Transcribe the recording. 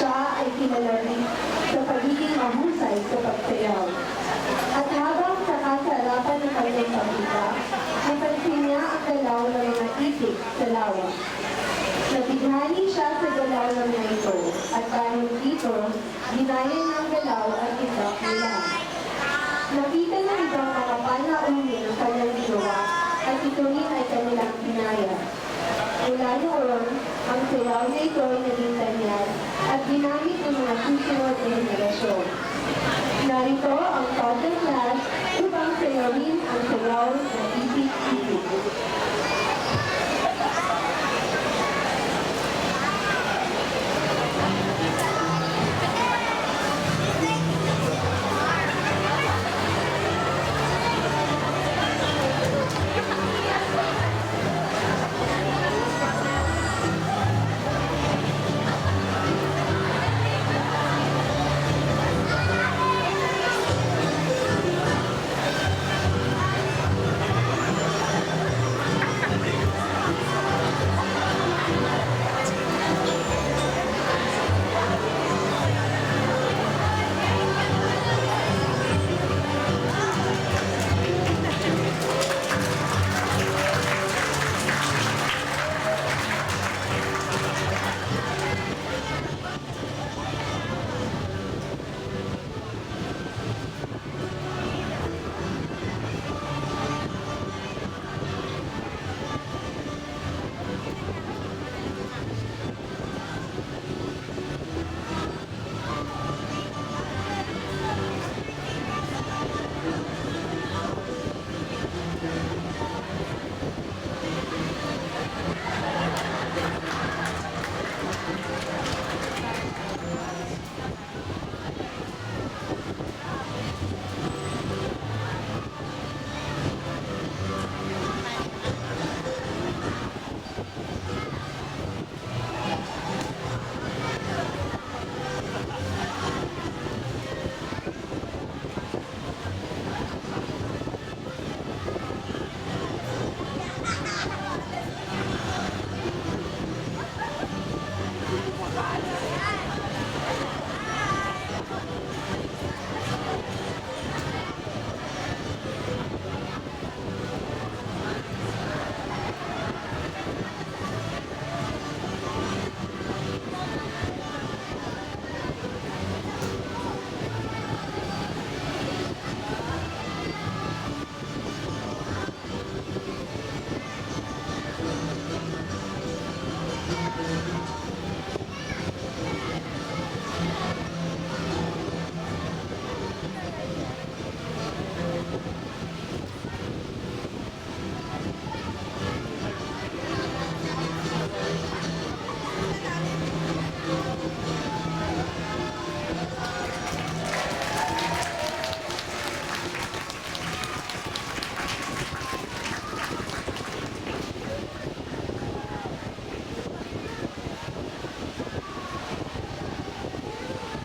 Siya ay kilala rin sa pagiging mahusay sa pagsayaw. At habang nakasarapan ng kanyang pamilya, napansin niya ang galaw ng mga itik sa lawa. Nabighani siya sa galaw ng mga ito, at dahil dito, ginaya niya ang galaw at itak nila. Nakita ng ibang mga panaunin ang kanyang ginawa, at ito rin ay kanilang ginaya. Mula noon, ang sayaw na ito ay naging tanyag at ginamit ng mga susunod na henerasyon. Narito ang toddler class upang sayawin ang sayaw na isip-isip.